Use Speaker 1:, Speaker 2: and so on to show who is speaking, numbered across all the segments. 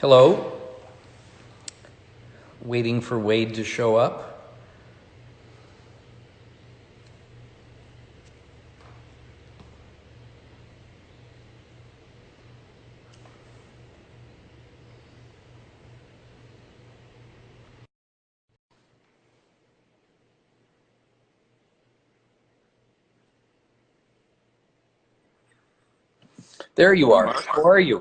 Speaker 1: Hello. Waiting for Wade to show up. There you
Speaker 2: Hey,
Speaker 1: are.
Speaker 2: Mark.
Speaker 1: How are you?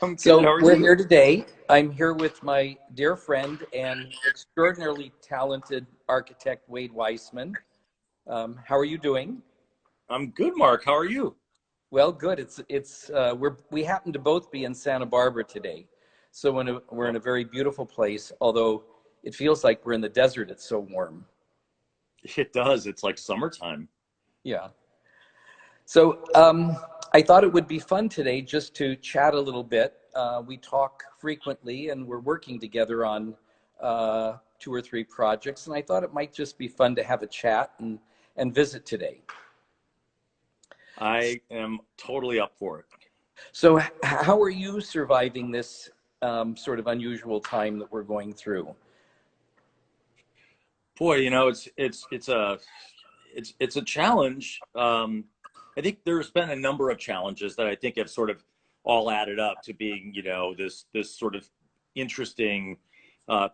Speaker 2: I'm good. How
Speaker 1: So
Speaker 2: are
Speaker 1: we're
Speaker 2: you?
Speaker 1: here today. I'm here with my dear friend and extraordinarily talented architect, Wade Weissman. How are you doing?
Speaker 2: I'm good, Mark. How are you?
Speaker 1: Well, good. We happen to both be in Santa Barbara today, so we're in
Speaker 2: Oh,
Speaker 1: a very beautiful place. Although it feels like we're in the desert. It's so warm.
Speaker 2: it does. It's like summertime.
Speaker 1: Yeah. So I thought it would be fun today just to chat a little bit. We talk frequently and we're working together on two or three projects, and I thought it might just be fun to have a chat and visit today.
Speaker 2: I am totally up for it.
Speaker 1: So, how are you surviving this sort of unusual time that we're going through?
Speaker 2: Boy, it's a challenge. I think there's been a number of challenges that I think have sort of all added up to being, this sort of interesting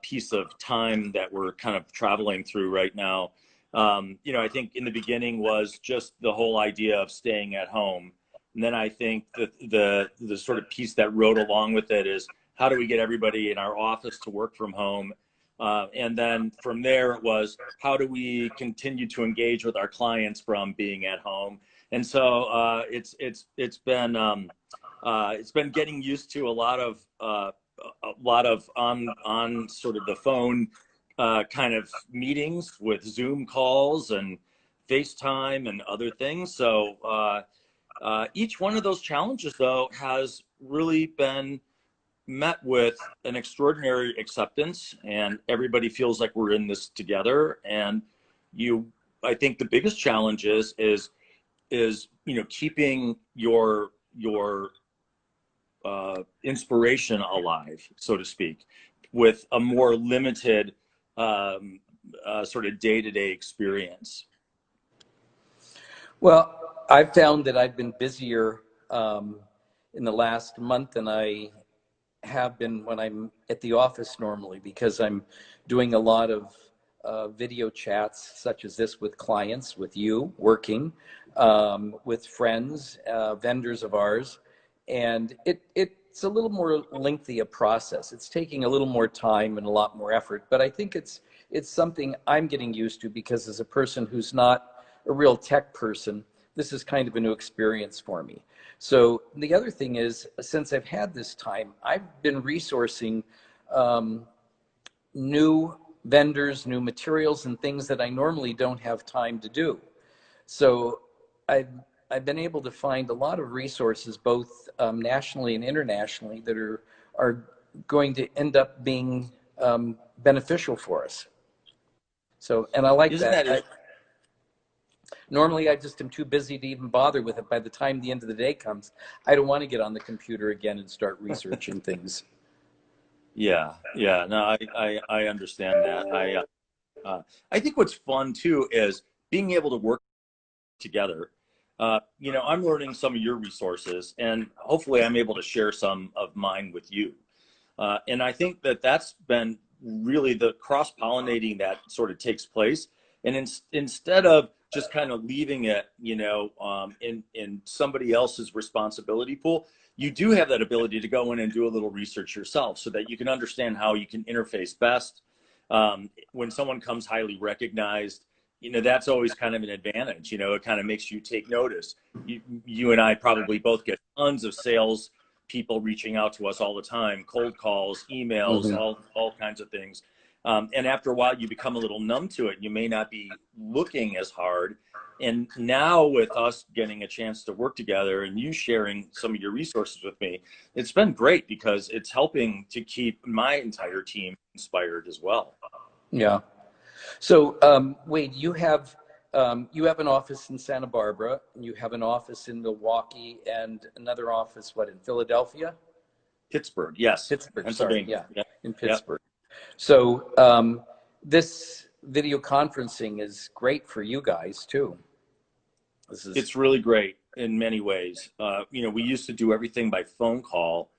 Speaker 2: piece of time that we're kind of traveling through right now. I think in the beginning was just the whole idea of staying at home. And then I think that the sort of piece that rode along with it is how do we get everybody in our office to work from home? And then from there, it was how do we continue to engage with our clients from being at home? And so it's been getting used to a lot of on sort of the phone kind of meetings with Zoom calls and FaceTime and other things. So each one of those challenges, though, has really been met with an extraordinary acceptance, and everybody feels like we're in this together. And you, I think the biggest challenge is keeping your inspiration alive, so to speak, with a more limited sort of day-to-day experience.
Speaker 1: Well, I've found that I've been busier in the last month than I have been when I'm at the office normally because I'm doing a lot of video chats such as this with clients, with you, working, with friends, vendors of ours. And it's a little more lengthy a process. It's taking a little more time and a lot more effort, but I think it's something I'm getting used to because as a person who's not a real tech person, this is kind of a new experience for me. So the other thing is, since I've had this time, I've been resourcing um, new vendors, new materials, and things that I normally don't have time to do. So I've I've been able to find a lot of resources, both nationally and internationally, that are going to end up being beneficial for us. So, and I like
Speaker 2: Isn't
Speaker 1: that.
Speaker 2: that it?
Speaker 1: Normally, I just am too busy to even bother with it. By the time the end of the day comes, I don't want to get on the computer again and start researching things.
Speaker 2: Yeah, yeah. No, I understand that. I think what's fun too is being able to work together. I'm learning some of your resources, and hopefully, I'm able to share some of mine with you. And I think that that's been really the cross pollinating that sort of takes place. And instead of just kind of leaving it, in somebody else's responsibility pool, you do have that ability to go in and do a little research yourself so that you can understand how you can interface best. When someone comes highly recognized, that's always kind of an advantage. It kind of makes you take notice. You and I probably both get tons of sales people reaching out to us all the time, cold calls, emails,
Speaker 1: Hmm.
Speaker 2: all kinds of things. And after a while, you become a little numb to it. You may not be looking as hard. And now, with us getting a chance to work together and you sharing some of your resources with me, it's been great because it's helping to keep my entire team inspired as well.
Speaker 1: Yeah. So, Wade, you have an office in Santa Barbara, and you have an office in Milwaukee, and another office, what, in Philadelphia?
Speaker 2: Pittsburgh, yes,
Speaker 1: Pittsburgh, sorry,
Speaker 2: Pennsylvania.
Speaker 1: yeah,
Speaker 2: Yep.
Speaker 1: in
Speaker 2: Yep.
Speaker 1: Pittsburgh. So this video conferencing is great for you guys too. This is
Speaker 2: It's really great in many ways. You know, we used to do everything by phone call,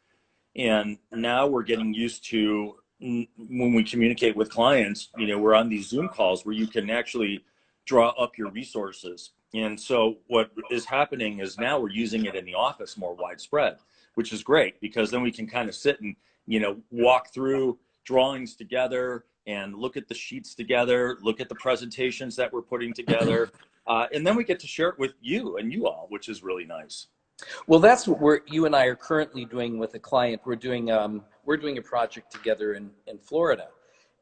Speaker 2: and now we're getting used to when we communicate with clients, you know, we're on these Zoom calls where you can actually draw up your resources. And so what is happening is now we're using it in the office more widespread, which is great because then we can kind of sit and, you know, walk through drawings together and look at the sheets together, look at the presentations that we're putting together. And then we get to share it with you and you all, which is really nice.
Speaker 1: well, that's what you and I are currently doing with a client. We're doing a project together in Florida,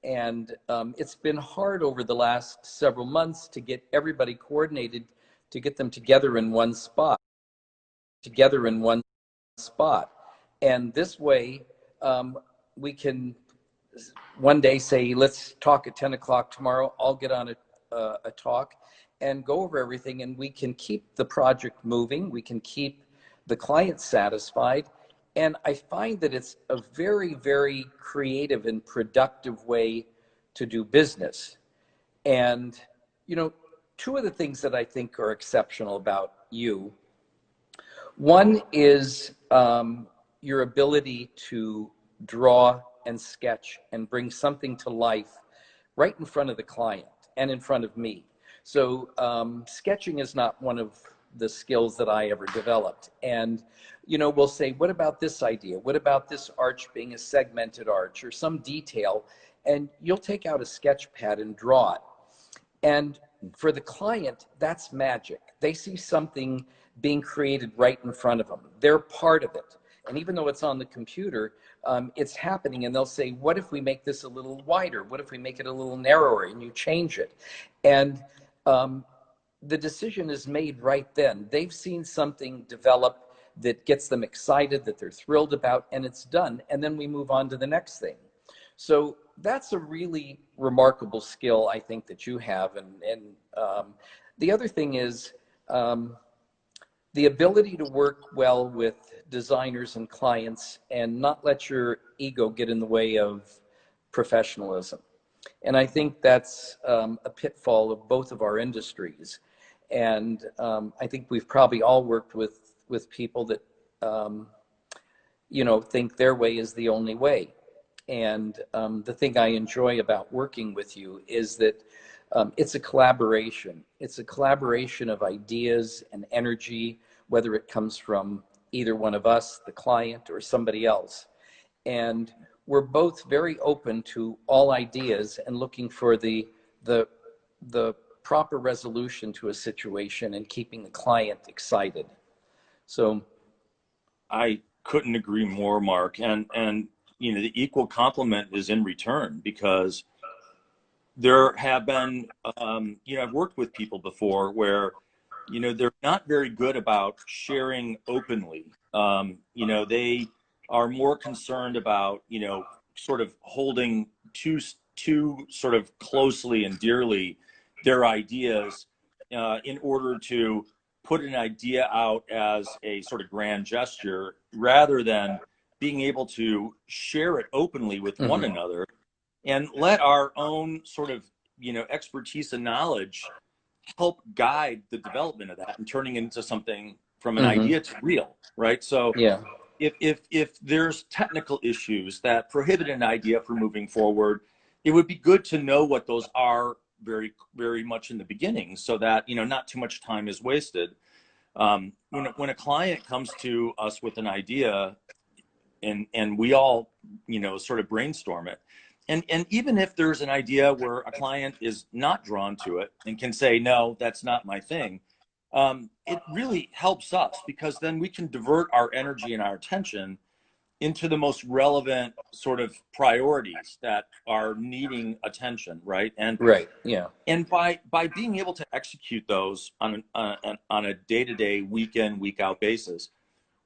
Speaker 1: and it's been hard over the last several months to get everybody coordinated, to get them together in one spot, and this way we can one day say, let's talk at 10 o'clock tomorrow. I'll get on a talk and go over everything, and we can keep the project moving. We can keep the client satisfied. And I find that it's a very, very creative and productive way to do business. And, you know, two of the things that I think are exceptional about you, one is your ability to draw and sketch and bring something to life right in front of the client and in front of me. So sketching is not one of the skills that I ever developed. And, you know, we'll say, what about this idea? What about this arch being a segmented arch or some detail? And you'll take out a sketch pad and draw it. And for the client, that's magic. They see something being created right in front of them. They're part of it. And even though it's on the computer, it's happening. And they'll say, what if we make this a little wider? What if we make it a little narrower? And you change it. And the decision is made right then. They've seen something develop that gets them excited, that they're thrilled about, and it's done. And then we move on to the next thing. So that's a really remarkable skill, I think, that you have. And the other thing is the ability to work well with designers and clients and not let your ego get in the way of professionalism. And I think that's a pitfall of both of our industries. And I think we've probably all worked with people that, you know, think their way is the only way. And the thing I enjoy about working with you is that it's a collaboration. It's a collaboration of ideas and energy, whether it comes from either one of us, the client, or somebody else. And we're both very open to all ideas and looking for the proper resolution to a situation and keeping the client excited. So
Speaker 2: I couldn't agree more, Mark. And you know, the equal compliment is in return because there have been, you know, I've worked with people before where, you know, they're not very good about sharing openly. You know, they are more concerned about, you know, sort of holding too sort of closely and dearly their ideas in order to put an idea out as a sort of grand gesture rather than being able to share it openly with one another and let our own sort of, you know, expertise and knowledge help guide the development of that and turning into something from an idea to real, right? So
Speaker 1: yeah,
Speaker 2: if there's technical issues that prohibit an idea from moving forward, it would be good to know what those are very, very much in the beginning so that, you know, not too much time is wasted. When a client comes to us with an idea and we all, you know, sort of brainstorm it, and even if there's an idea where a client is not drawn to it and can say, no, that's not my thing, it really helps us because then we can divert our energy and our attention into the most relevant sort of priorities that are needing attention, right?
Speaker 1: right, yeah,
Speaker 2: And by being able to execute those on a day-to-day, week-in, week-out basis,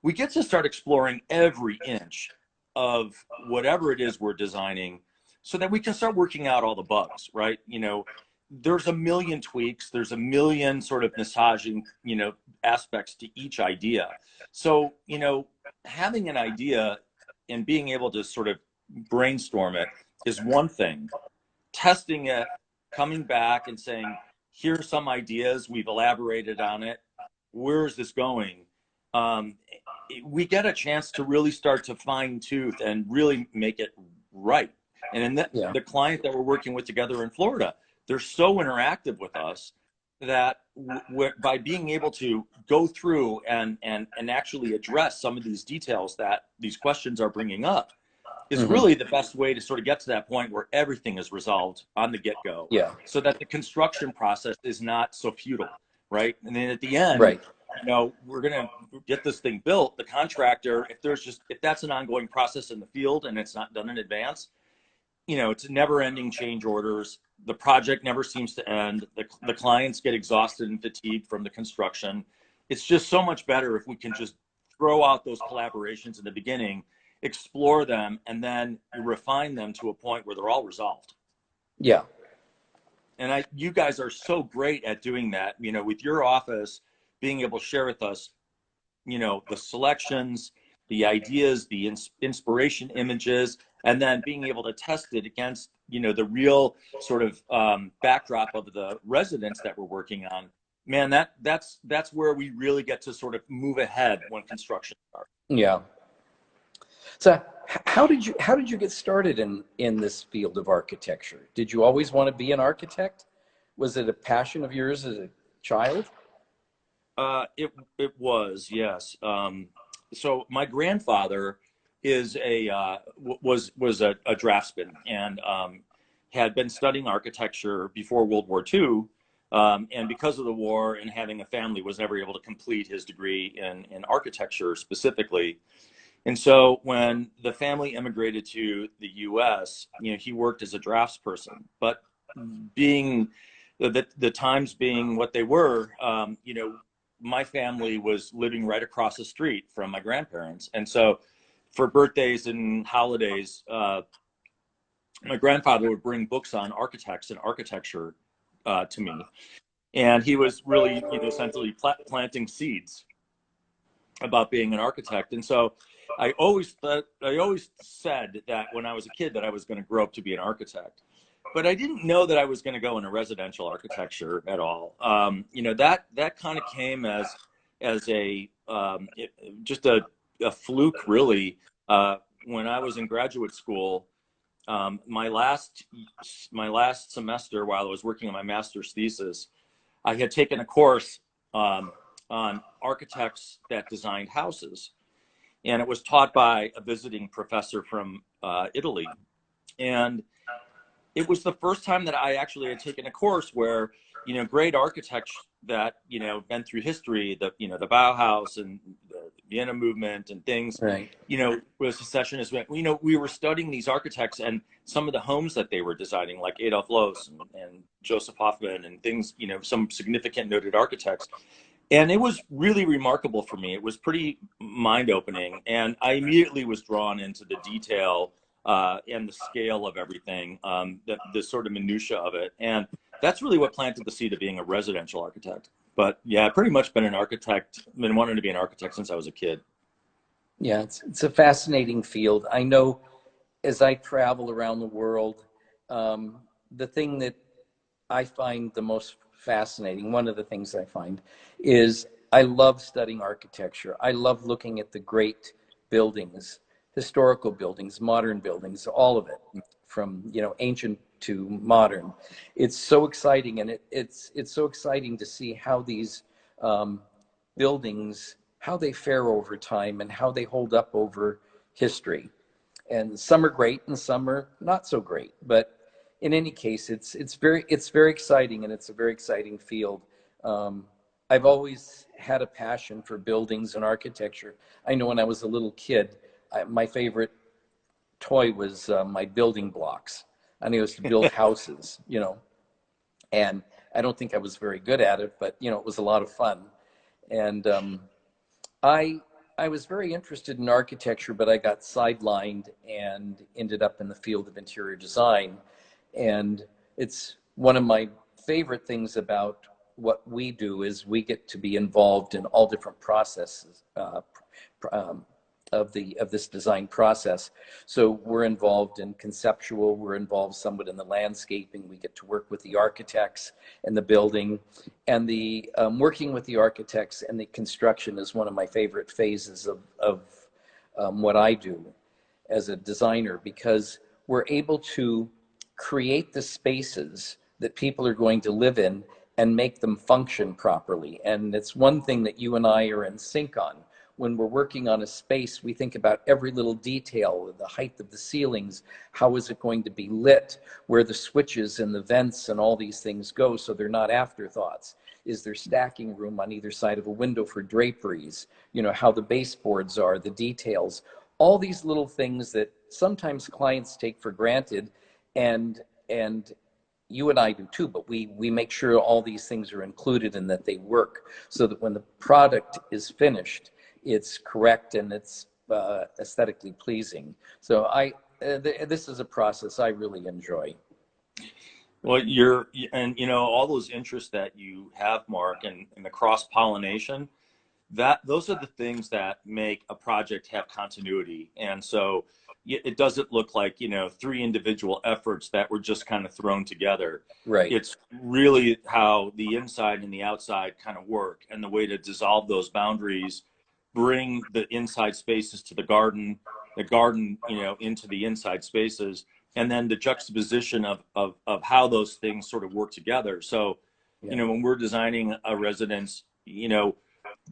Speaker 2: we get to start exploring every inch of whatever it is we're designing so that we can start working out all the bugs, right? You know, there's a million tweaks, there's a million sort of massaging, you know, aspects to each idea. So, you know, having an idea and being able to sort of brainstorm it is one thing. Testing it, coming back and saying, here's some ideas, we've elaborated on it, where is this going? We get a chance to really start to fine tooth and really make it right. And in the client that we're working with together in Florida, they're so interactive with us that by being able to go through and actually address some of these details that these questions are bringing up is really the best way to sort of get to that point where everything is resolved on the get-go, so that the construction process is not so futile, right? And then at the end, you know, we're going to get this thing built. The contractor, if that's an ongoing process in the field and it's not done in advance, you know, it's never-ending change orders. The project never seems to end. The clients get exhausted and fatigued from the construction. It's just so much better if we can just throw out those collaborations in the beginning, explore them, and then refine them to a point where they're all resolved.
Speaker 1: Yeah.
Speaker 2: And you guys are so great at doing that, you know, with your office being able to share with us, you know, the selections, the ideas, the inspiration images, and then being able to test it against, you know, the real sort of backdrop of the residents that we're working on. Man, that's where we really get to sort of move ahead when construction starts.
Speaker 1: Yeah. So how did you get started in this field of architecture? Did you always want to be an architect? Was it a passion of yours as a child?
Speaker 2: It was, yes. So my grandfather is was a draftsman and had been studying architecture before World War II. And because of the war and having a family, was never able to complete his degree in architecture specifically. And so when the family immigrated to the U.S., you know, he worked as a draftsperson. But being the times being what they were, you know, my family was living right across the street from my grandparents. And so for birthdays and holidays, my grandfather would bring books on architects and architecture to me. And he was really, you know, essentially planting seeds about being an architect. And so I always said that when I was a kid that I was going to grow up to be an architect, but I didn't know that I was going to go into residential architecture at all. You know, that kind of came as just a fluke, really. When I was in graduate school, my last semester while I was working on my master's thesis, I had taken a course on architects that designed houses. And it was taught by a visiting professor from Italy. And it was the first time that I actually had taken a course where, you know, great architects that, you know, been through history, the Bauhaus and the Vienna movement and things, you know, was secessionists. You know, we were studying these architects and some of the homes that they were designing, like Adolf Loos and Joseph Hoffman and things, you know, some significant noted architects. And it was really remarkable for me. It was pretty mind-opening. And I immediately was drawn into the detail and the scale of everything, the sort of minutia of it. And that's really what planted the seed of being a residential architect. But yeah, I've pretty much been an architect, been wanting to be an architect since I was a kid.
Speaker 1: Yeah, it's a fascinating field. I know as I travel around the world, the thing that I find the most fascinating, one of the things I find, is I love studying architecture. I love looking at the great buildings, historical buildings, modern buildings, all of it, from, you know, ancient to modern. It's so exciting, and it's so exciting to see how these buildings, how they fare over time and how they hold up over history. And some are great and some are not so great, but in any case, it's very exciting, and it's a very exciting field. I've always had a passion for buildings and architecture. I know when I was a little kid, my favorite toy was my building blocks. I knew it was to build houses, you know, and I don't think I was very good at it, but, you know, it was a lot of fun. And I was very interested in architecture, but I got sidelined and ended up in the field of interior design. And it's one of my favorite things about what we do is we get to be involved in all different processes, of this design process. So we're involved in conceptual, we're involved somewhat in the landscaping. We get to work with the architects and the building, and the working with the architects and the construction is one of my favorite phases of what I do as a designer, because we're able to create the spaces that people are going to live in and make them function properly. And it's one thing that you and I are in sync on. When we're working on a space, we think about every little detail, the height of the ceilings, how is it going to be lit, where the switches and the vents and all these things go so they're not afterthoughts. Is there stacking room on either side of a window for draperies? You know, how the baseboards are, the details, all these little things that sometimes clients take for granted, and you and I do too, but we make sure all these things are included and that they work so that when the product is finished, it's correct and it's aesthetically pleasing. So this is a process I really enjoy.
Speaker 2: Well, and you know, all those interests that you have, Mark, and the cross-pollination, those are the things that make a project have continuity. And so it doesn't look like, you know, three individual efforts that were just kind of thrown together.
Speaker 1: Right.
Speaker 2: It's really how the inside and the outside kind of work, and the way to dissolve those boundaries, bring the inside spaces to the garden, you know, into the inside spaces, and then the juxtaposition of how those things sort of work together. So,
Speaker 1: Yeah.
Speaker 2: you know, when we're designing a residence, you know,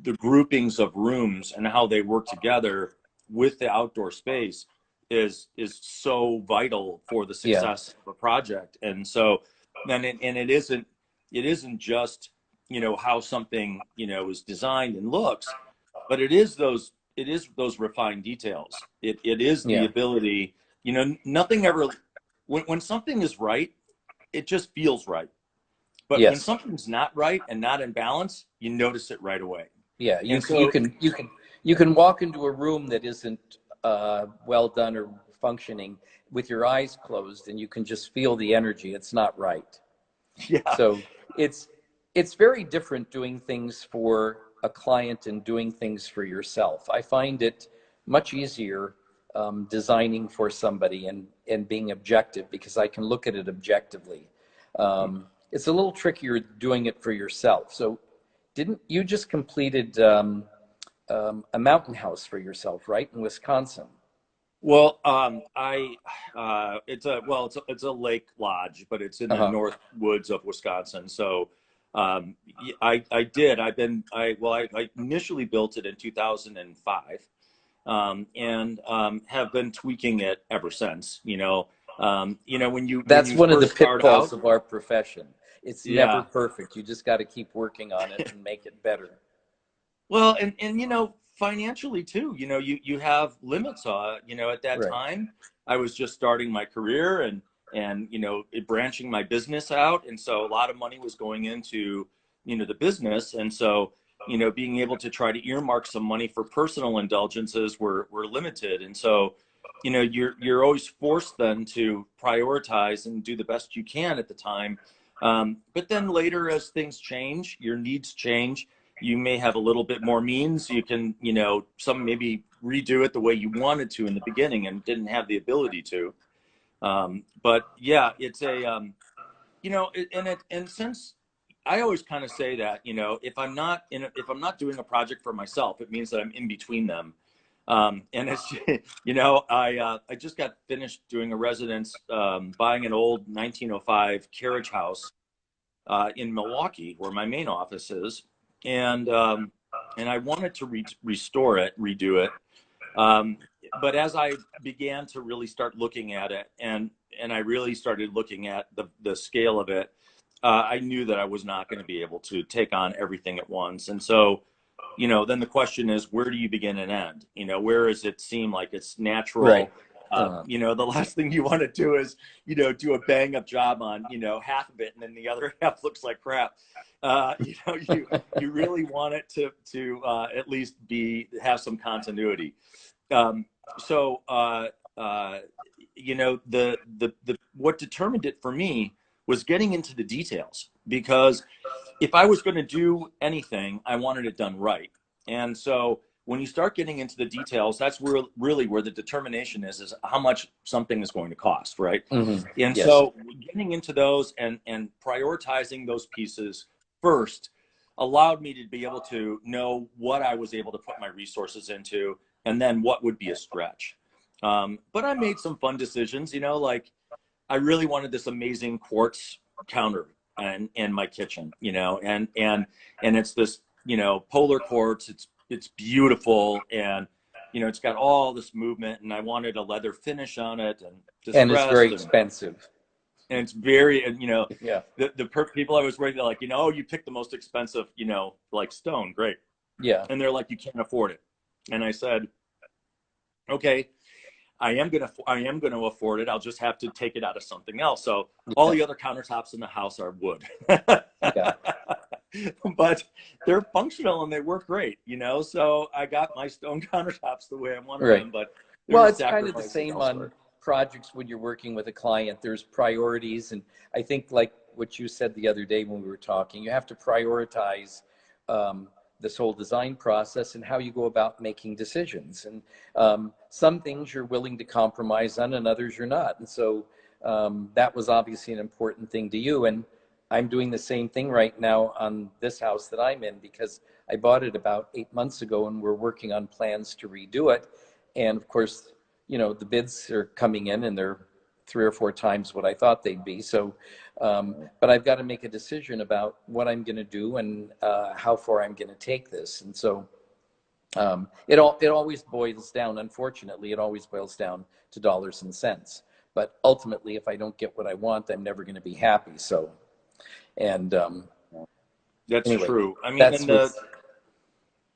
Speaker 2: the groupings of rooms and how they work together with the outdoor space is so vital for the
Speaker 1: Yeah.
Speaker 2: success of a project. And so, and it isn't just, you know, how something, you know, is designed and looks, but it is those refined details. It is the
Speaker 1: Yeah.
Speaker 2: ability, you know, nothing ever, when something is right, it just feels right. But when
Speaker 1: Yes.
Speaker 2: something's not right and not in balance, you notice it right away.
Speaker 1: Yeah.
Speaker 2: And so,
Speaker 1: You can walk into a room that isn't well done or functioning with your eyes closed, and you can just feel the energy. It's not right.
Speaker 2: yeah,
Speaker 1: So it's very different doing things for a client and doing things for yourself. I find it much easier designing for somebody and being objective, because I can look at it objectively. It's a little trickier doing it for yourself. So didn't you just completed a mountain house for yourself, right, in Wisconsin?
Speaker 2: well, it's a lake lodge, but it's in the
Speaker 1: Uh-huh.
Speaker 2: north woods of Wisconsin. So, I did. I initially built it in 2005, and have been tweaking it ever since. You know, when
Speaker 1: That's
Speaker 2: you
Speaker 1: one of the
Speaker 2: first start
Speaker 1: pitfalls
Speaker 2: out,
Speaker 1: of our profession. It's never
Speaker 2: yeah.
Speaker 1: perfect. You just got to keep working on it and make it better.
Speaker 2: Well, and you know, financially too, you know, you have limits. You know, at that
Speaker 1: Right.
Speaker 2: time, I was just starting my career, and you know, branching my business out, and so a lot of money was going into, you know, the business, and so, you know, being able to try to earmark some money for personal indulgences were limited, and so, you know, you're always forced then to prioritize and do the best you can at the time. But then later, as things change, your needs change, you may have a little bit more means. You can, you know, some maybe redo it the way you wanted to in the beginning and didn't have the ability to. But yeah, it's you know, and since I always kind of say that, you know, if I'm not doing a project for myself, it means that I'm in between them. And it's, you know, I just got finished doing a residence, buying an old 1905 carriage house in Milwaukee, where my main office is, and and I wanted to restore it, redo it. Um, but as I began to really start looking at it, and I really started looking at the scale of it, I knew that I was not going to be able to take on everything at once. And so, you know, then the question is, where do you begin and end? You know, where does it seem like it's
Speaker 1: Right.
Speaker 2: natural?
Speaker 1: Uh,
Speaker 2: You know, the last thing you want to do is, you know, do a bang up job on, you know, half of it, and then the other half looks like crap. You know, you really want it to at least have some continuity. Um, so, you know, the what determined it for me was getting into the details, because if I was going to do anything, I wanted it done right. And so when you start getting into the details, that's really where the determination is how much something is going to cost, right?
Speaker 1: Mm-hmm.
Speaker 2: And
Speaker 1: Yes.
Speaker 2: so getting into those and prioritizing those pieces first allowed me to be able to know what I was able to put my resources into, and then what would be a stretch. But I made some fun decisions, like I really wanted this amazing quartz counter in my kitchen, and it's this, polar quartz. It's beautiful, and it's got all this movement, and I wanted a leather finish on it and
Speaker 1: And it's very
Speaker 2: distressed,
Speaker 1: expensive.
Speaker 2: and it's very, and
Speaker 1: Yeah.
Speaker 2: the people I was working, they're like, oh, you picked the most expensive, like stone, great.
Speaker 1: Yeah.
Speaker 2: And they're like, you can't afford it. And I said, okay, I am gonna afford it. I'll just have to take it out of something else. So all
Speaker 1: Yeah.
Speaker 2: the other countertops in the house are wood.
Speaker 1: Yeah.
Speaker 2: But they're functional and they work great, So I got my stone countertops the way I wanted
Speaker 1: Right.
Speaker 2: them, but
Speaker 1: Well,
Speaker 2: there's
Speaker 1: it's kind of the
Speaker 2: sacrifices
Speaker 1: same on
Speaker 2: elsewhere.
Speaker 1: projects when you're working with a client. There's priorities. And I think, like what you said the other day when we were talking, you have to prioritize um, this whole design process and how you go about making decisions. And some things you're willing to compromise on, and others you're not. And so that was obviously an important thing to you. And I'm doing the same thing right now on this house that I'm in, because I bought it about 8 months ago and we're working on plans to redo it. And of course, the bids are coming in and they're 3 or 4 times what I thought they'd be. So, but I've got to make a decision about what I'm going to do and how far I'm going to take this. And so it always boils down, unfortunately, it always boils down to dollars and cents. But ultimately, if I don't get what I want, I'm never going to be happy. So, and
Speaker 2: That's
Speaker 1: anyway,
Speaker 2: true. I mean,
Speaker 1: that's
Speaker 2: and
Speaker 1: what's,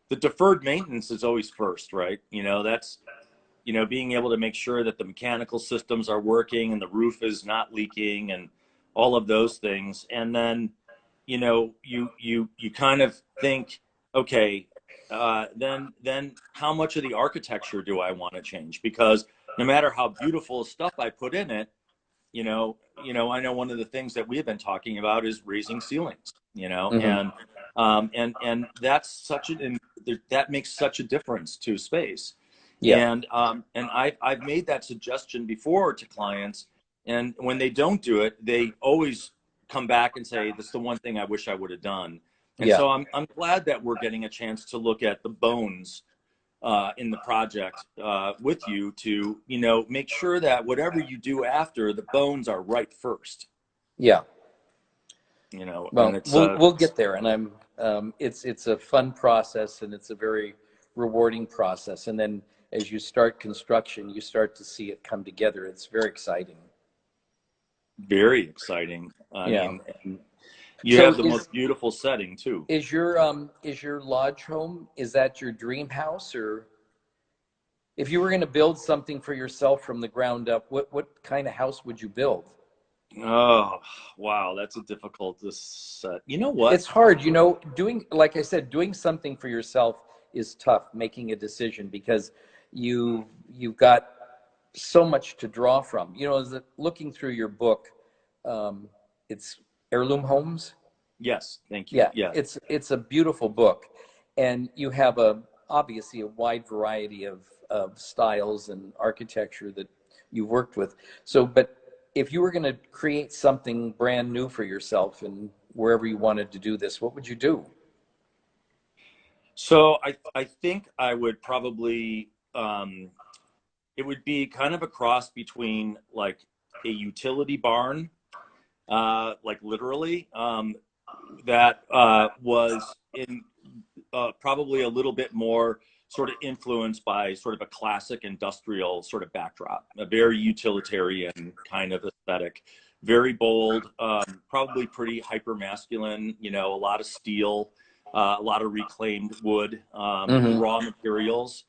Speaker 2: the deferred maintenance is always first, right? That's, being able to make sure that the mechanical systems are working and the roof is not leaking and all of those things. And then, you kind of think, okay, then how much of the architecture do I want to change? Because no matter how beautiful stuff I put in it, I know one of the things that we've been talking about is raising ceilings,
Speaker 1: mhm.
Speaker 2: and that makes such a difference to space.
Speaker 1: Yeah,
Speaker 2: And I've made that suggestion before to clients, and when they don't do it, they always come back and say, "That's the one thing I wish I would have done." And
Speaker 1: yeah,
Speaker 2: so I'm glad that we're getting a chance to look at the bones in the project with you to make sure that whatever you do after, the bones are right first.
Speaker 1: yeah.
Speaker 2: And
Speaker 1: Well,
Speaker 2: it's
Speaker 1: we'll get there, and it's a fun process, and it's a very rewarding process. And then as you start construction, you start to see it come together. It's very exciting.
Speaker 2: very exciting. I
Speaker 1: Yeah.
Speaker 2: mean, and you
Speaker 1: So
Speaker 2: have the most beautiful setting too.
Speaker 1: is your lodge home, is that your dream house? Or if you were going to build something for yourself from the ground up, what kind of house would you build?
Speaker 2: Oh, wow, that's a difficult set. You know what?
Speaker 1: It's hard, doing, like I said, doing something for yourself is tough, making a decision, because you've got so much to draw from. Looking through your book, it's Heirloom Homes.
Speaker 2: Yes, thank you.
Speaker 1: Yeah,
Speaker 2: Yeah.
Speaker 1: it's a beautiful book, and you have obviously a wide variety of styles and architecture that you've worked with. So, but if you were going to create something brand new for yourself and wherever you wanted to do this, what would you do?
Speaker 2: So I think I would probably it would be kind of a cross between like a utility barn, like literally, that was in probably a little bit more sort of influenced by sort of a classic industrial sort of backdrop, a very utilitarian kind of aesthetic, very bold, probably pretty hyper masculine, a lot of steel, a lot of reclaimed wood,
Speaker 1: Hmm.
Speaker 2: raw materials,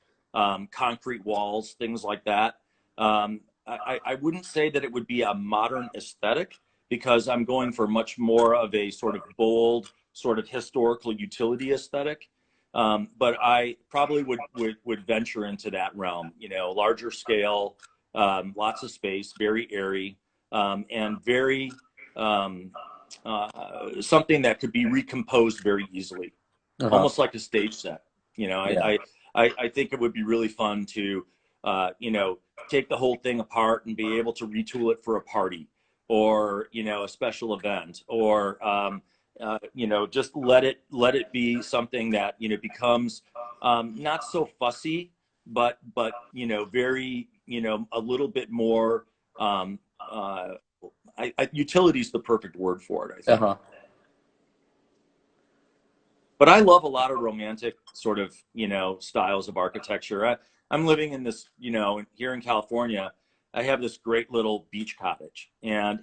Speaker 2: concrete walls, things like that. I wouldn't say that it would be a modern aesthetic, because I'm going for much more of a sort of bold, sort of historical utility aesthetic. But I probably would venture into that realm, larger scale, lots of space, very airy, and very something that could be recomposed very easily,
Speaker 1: Uh-huh.
Speaker 2: almost like a stage set. You know, I,
Speaker 1: Yeah.
Speaker 2: I I think it would be really fun to, you know, take the whole thing apart and be able to retool it for a party or, you know, a special event or, you know, just let it be something that, you know, becomes not so fussy, but, you know, very, you know, a little bit more, um, uh, utility is the perfect word for it, I think.
Speaker 1: Uh-huh.
Speaker 2: But I love a lot of romantic sort of, you know, styles of architecture. I'm living in this, you know, here in California. I have this great little beach cottage, and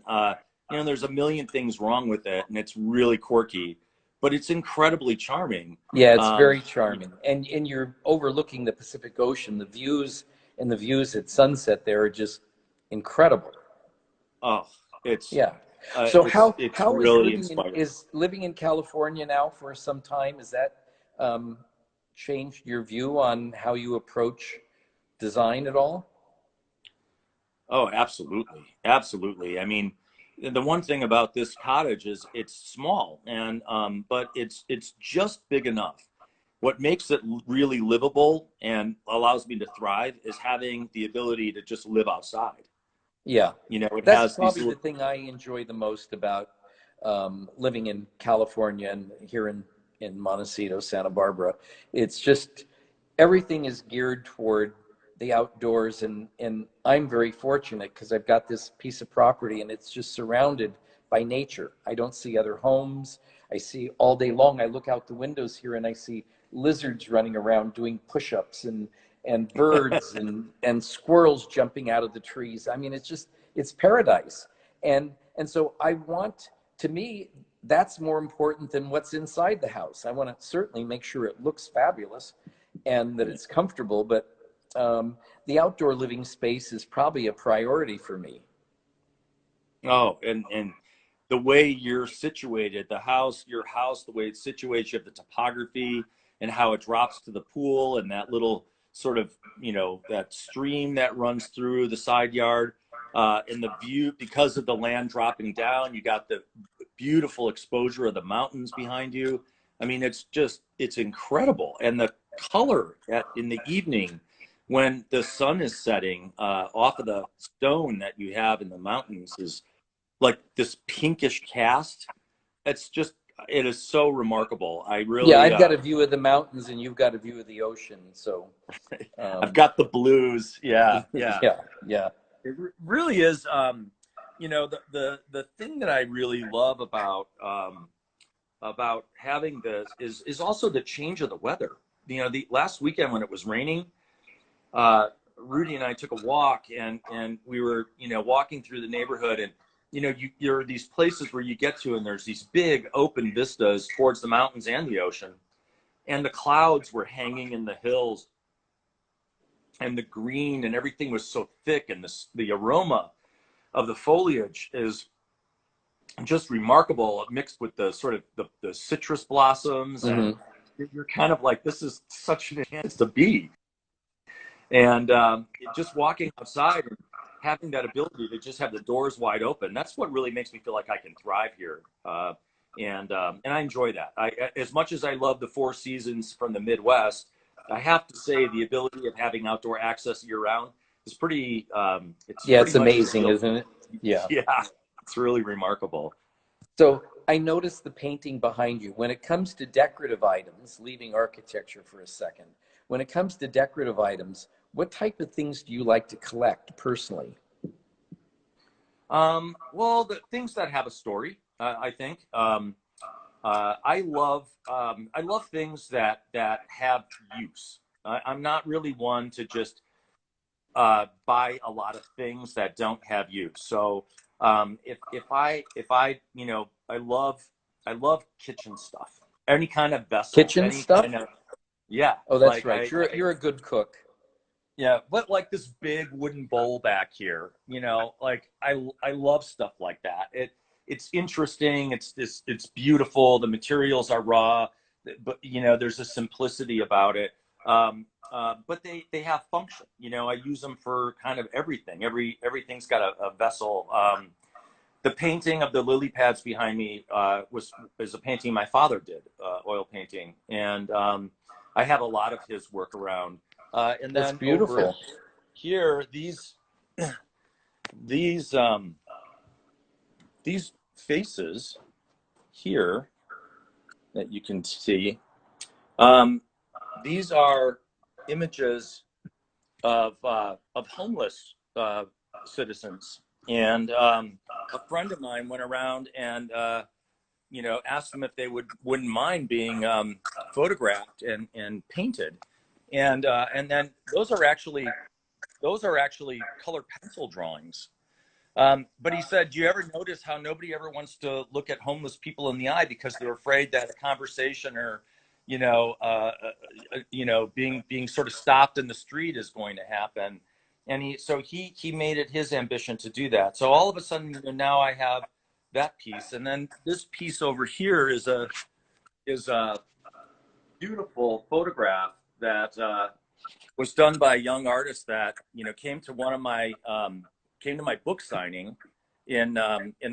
Speaker 2: you know, there's a million things wrong with it, and it's really quirky, but it's incredibly charming.
Speaker 1: Yeah, it's
Speaker 2: Um,
Speaker 1: very charming. And you're overlooking the Pacific Ocean. The views at sunset there are just incredible.
Speaker 2: oh,
Speaker 1: Yeah. So
Speaker 2: it's
Speaker 1: how
Speaker 2: really inspiring.
Speaker 1: is living in California now for some time, is that um, changed your view on how you approach design at all?
Speaker 2: Oh, absolutely. Absolutely. I mean, the one thing about this cottage is it's small and but it's just big enough. What makes it really livable and allows me to thrive is having the ability to just live outside.
Speaker 1: Yeah,
Speaker 2: You know, it
Speaker 1: that's
Speaker 2: has these
Speaker 1: probably the
Speaker 2: little,
Speaker 1: thing I enjoy the most about living in California and here in Montecito, Santa Barbara. It's just everything is geared toward the outdoors, and I'm very fortunate because I've got this piece of property and it's just surrounded by nature. I don't see other homes. I see all day long. I look out the windows here and I see lizards running around doing push-ups and birds and squirrels jumping out of the trees. I mean, it's paradise. And so I want, to me, that's more important than what's inside the house. I want to certainly make sure it looks fabulous and that it's comfortable, but the outdoor living space is probably a priority for me.
Speaker 2: oh, and the way you're situated, your house, the way it's situated, you have the topography and how it drops to the pool and that little sort of, you know, that stream that runs through the side yard, and the view because of the land dropping down, you got the beautiful exposure of the mountains behind you. I mean, it's incredible. And the color in the evening when the sun is setting off of the stone that you have in the mountains is like this pinkish cast. It's just, it is so remarkable. I
Speaker 1: Yeah,
Speaker 2: really,
Speaker 1: I've got a view of the mountains and you've got a view of the ocean. So,
Speaker 2: I've
Speaker 1: um,
Speaker 2: got the blues. Yeah, yeah.
Speaker 1: yeah, yeah.
Speaker 2: It really is. You know, the thing that I really love about having this is also the change of the weather. You know, the last weekend when it was raining, Rudy and I took a walk and we were, you know, walking through the neighborhood and, you know, you're these places where you get to and there's these big open vistas towards the mountains and the ocean. And the clouds were hanging in the hills and the green and everything was so thick and the aroma of the foliage is just remarkable mixed with the sort of the citrus blossoms and
Speaker 1: Hmm.
Speaker 2: you're kind of like, this is such a chance to be. And just walking outside and having that ability to just have the doors wide open, that's what really makes me feel like I can thrive here. And I enjoy that. As much as I love the four seasons from the Midwest, I have to say the ability of having outdoor access year round is pretty, it's
Speaker 1: Yeah,
Speaker 2: pretty
Speaker 1: it's
Speaker 2: much a
Speaker 1: amazing,
Speaker 2: skill.
Speaker 1: isn't it? Yeah.
Speaker 2: Yeah, it's really remarkable.
Speaker 1: So I noticed the painting behind you. When it comes to decorative items, leaving architecture for a second, when it comes to decorative items, what type of things do you like to collect personally?
Speaker 2: Well, the things that have a story, I think. I love things that have use. I'm not really one to just buy a lot of things that don't have use. So if I you know I love kitchen stuff, any kind of vessel,
Speaker 1: Kitchen
Speaker 2: any
Speaker 1: stuff?
Speaker 2: kind of yeah,
Speaker 1: Oh, that's
Speaker 2: like
Speaker 1: right. You're a good cook.
Speaker 2: yeah, but like this big wooden bowl back here, you know, like I love stuff like that. It's interesting. It's beautiful. The materials are raw, but you know, there's a simplicity about it. But they have function. You know, I use them for kind of everything. Everything's got a vessel. The painting of the lily pads behind me is a painting my father did, oil painting, and I have a lot of his work around. And
Speaker 1: That's
Speaker 2: then over
Speaker 1: beautiful.
Speaker 2: here, these these faces here that you can see, these are images of homeless citizens. And a friend of mine went around and asked them if they wouldn't mind being photographed and painted. And then those are actually color pencil drawings. But he said, do you ever notice how nobody ever wants to look at homeless people in the eye because they're afraid that a conversation or, being sort of stopped in the street is going to happen. And he made it his ambition to do that. So all of a sudden, now I have that piece. And then this piece over here is a beautiful photograph that was done by a young artist that came to my book signing in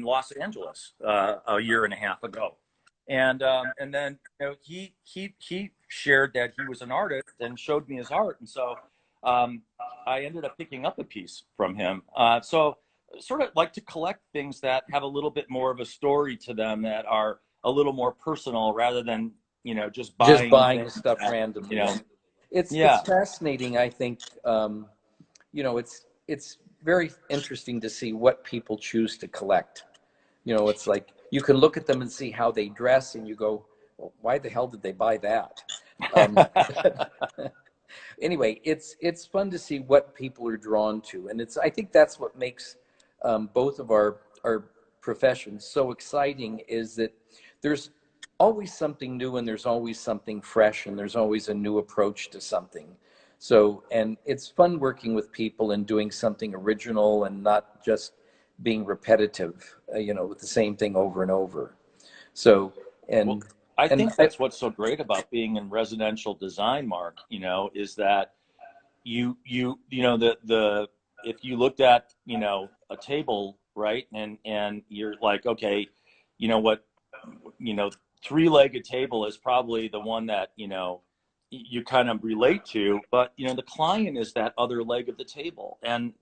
Speaker 2: Los Angeles a year and a half ago, and then he shared that he was an artist and showed me his art, and so I ended up picking up a piece from him. So sort of like to collect things that have a little bit more of a story to them, that are a little more personal, rather than just buying
Speaker 1: Stuff
Speaker 2: that,
Speaker 1: randomly. It's
Speaker 2: yeah.
Speaker 1: fascinating. I think it's very interesting to see what people choose to collect. It's like you can look at them and see how they dress, and you go, well, why the hell did they buy that? Anyway, it's fun to see what people are drawn to, and I think that's what makes both of our professions so exciting, is that there's always something new, and there's always something fresh, and there's always a new approach to something. So, and it's fun working with people and doing something original and not just being repetitive, with the same thing over and over. So,
Speaker 2: Well,
Speaker 1: and
Speaker 2: I think that's what's so great about being in residential design, Mark, is that the if you looked at, a table, right? And you're like, okay, what, three-legged table is probably the one that, you kind of relate to, but, the client is that other leg of the table, and,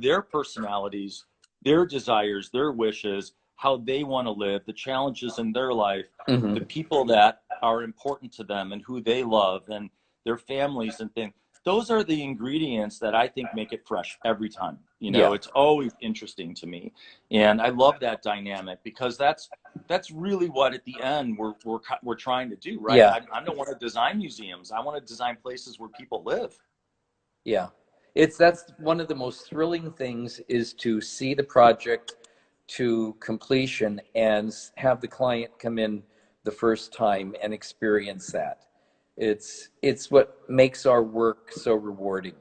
Speaker 2: their personalities, their desires, their wishes, how they want to live, the challenges in their life,
Speaker 1: Mhm.
Speaker 2: the people that are important to them and who they love, and their families and things. Those are the ingredients that I think make it fresh every time.
Speaker 1: Yeah.
Speaker 2: It's always interesting to me. And I love that dynamic, because that's really what at the end we're trying to do, right?
Speaker 1: Yeah.
Speaker 2: I don't want to design museums. I want to design places where people live.
Speaker 1: Yeah. That's one of the most thrilling things, is to see the project to completion and have the client come in the first time and experience that. It's what makes our work so rewarding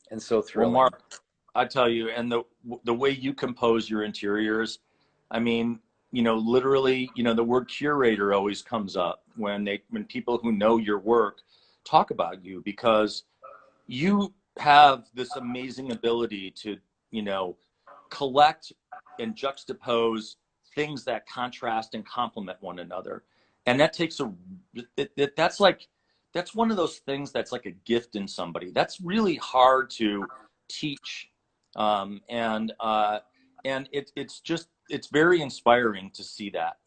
Speaker 1: and so
Speaker 2: Well,
Speaker 1: thrilling.
Speaker 2: Mark, I tell you, and the way you compose your interiors, I mean, literally, the word curator always comes up when people who know your work talk about you, because you have this amazing ability to, collect and juxtapose things that contrast and complement one another. And that takes that's one of those things that's like a gift in somebody. That's really hard to teach. And it's very inspiring to see that,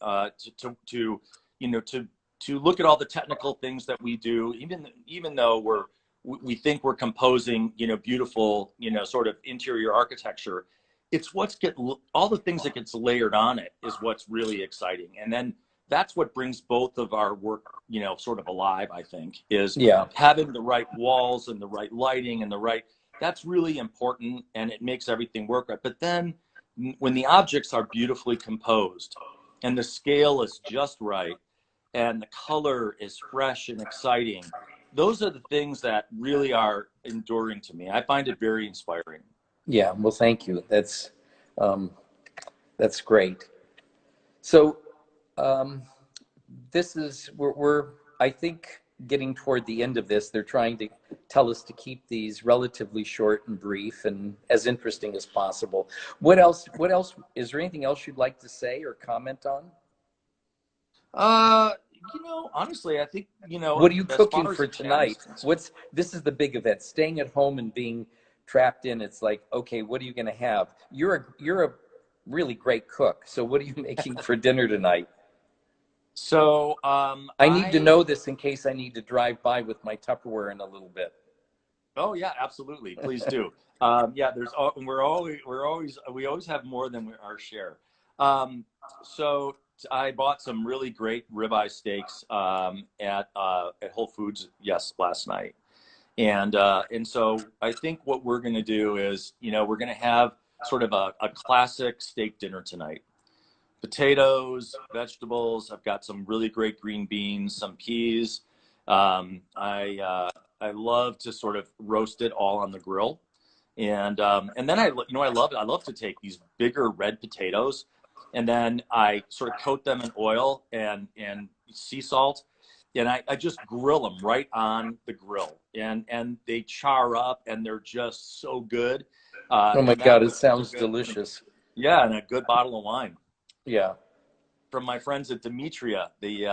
Speaker 2: to look at all the technical things that we do, even though we think we're composing, beautiful, sort of interior architecture. It's all the things that gets layered on it is what's really exciting. And then that's what brings both of our work, sort of alive, I think, is
Speaker 1: Yeah.
Speaker 2: having the right walls and the right lighting and that's really important, and it makes everything work right. But then when the objects are beautifully composed and the scale is just right and the color is fresh and exciting, those are the things that really are enduring to me. I find it very inspiring.
Speaker 1: Yeah. Well, thank you. Um, that's great. So, um, we're I think getting toward the end of this. They're trying to tell us to keep these relatively short and brief and as interesting as possible. What else is there anything else you'd like to say or comment on?
Speaker 2: Honestly, I think,
Speaker 1: What are you
Speaker 2: as
Speaker 1: cooking
Speaker 2: far as
Speaker 1: for
Speaker 2: Italian
Speaker 1: tonight?
Speaker 2: is concerned,
Speaker 1: This is the big event. Staying at home and being trapped in. It's like, okay, what are you going to have? You're a really great cook. So what are you making for dinner tonight?
Speaker 2: so
Speaker 1: I need to know this in case I need to drive by with my Tupperware in a little bit.
Speaker 2: oh yeah, absolutely. Please do. Yeah, we always have more than our share. So I bought some really great ribeye steaks at Whole Foods, yes, last night. And so I think what we're going to do is, we're going to have sort of a classic steak dinner tonight. Potatoes, vegetables. I've got some really great green beans, some peas. I love to sort of roast it all on the grill, and then I love to take these bigger red potatoes, and then I sort of coat them in oil and sea salt, and I just grill them right on the grill, and they char up, and they're just so good.
Speaker 1: Oh my
Speaker 2: And that
Speaker 1: God, it
Speaker 2: with
Speaker 1: sounds delicious.
Speaker 2: yeah, and a good bottle of wine
Speaker 1: Yeah.
Speaker 2: from my friends at Demetria, the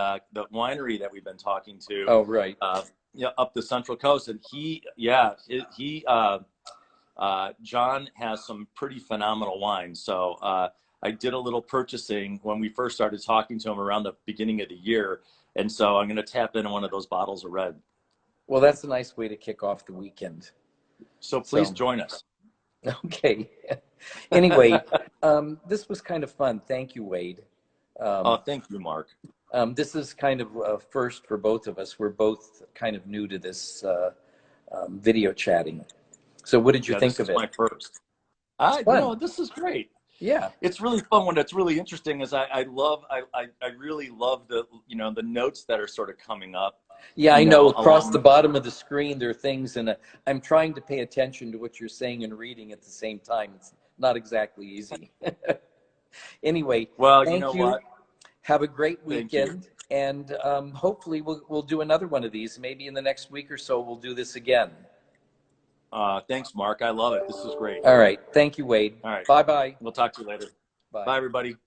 Speaker 2: winery that we've been talking to,
Speaker 1: Oh, right.
Speaker 2: up the Central Coast, and John has some pretty phenomenal wine. So I did a little purchasing when we first started talking to him around the beginning of the year, and so I'm going to tap into one of those bottles of red.
Speaker 1: Well, that's a nice way to kick off the weekend.
Speaker 2: So please
Speaker 1: So,
Speaker 2: join us.
Speaker 1: okay. Anyway, this was kind of fun. Thank you, Wade.
Speaker 2: Oh,
Speaker 1: Um,
Speaker 2: thank you, Mark.
Speaker 1: this is kind of a first for both of us. We're both kind of new to this video chatting. So what did you
Speaker 2: Yeah,
Speaker 1: think
Speaker 2: this
Speaker 1: of
Speaker 2: is
Speaker 1: it?
Speaker 2: my first.
Speaker 1: It's fun.
Speaker 2: This is great.
Speaker 1: Yeah.
Speaker 2: It's really fun. When it's really interesting is I really love the notes that are sort of coming up,
Speaker 1: Yeah, I know. Across the
Speaker 2: along.
Speaker 1: bottom of the screen, there are things, and I'm trying to pay attention to what you're saying and reading at the same time. It's not exactly easy. Anyway,
Speaker 2: Well, you know
Speaker 1: thank you.
Speaker 2: what?
Speaker 1: Have a great
Speaker 2: Thank you.
Speaker 1: weekend, and hopefully we'll do another one of these. Maybe in the next week or so, we'll do this again.
Speaker 2: Thanks, Mark. I love it. This is great.
Speaker 1: All right. Thank you, Wade.
Speaker 2: All right.
Speaker 1: Bye-bye.
Speaker 2: We'll talk to you later.
Speaker 1: Bye.
Speaker 2: Bye, everybody.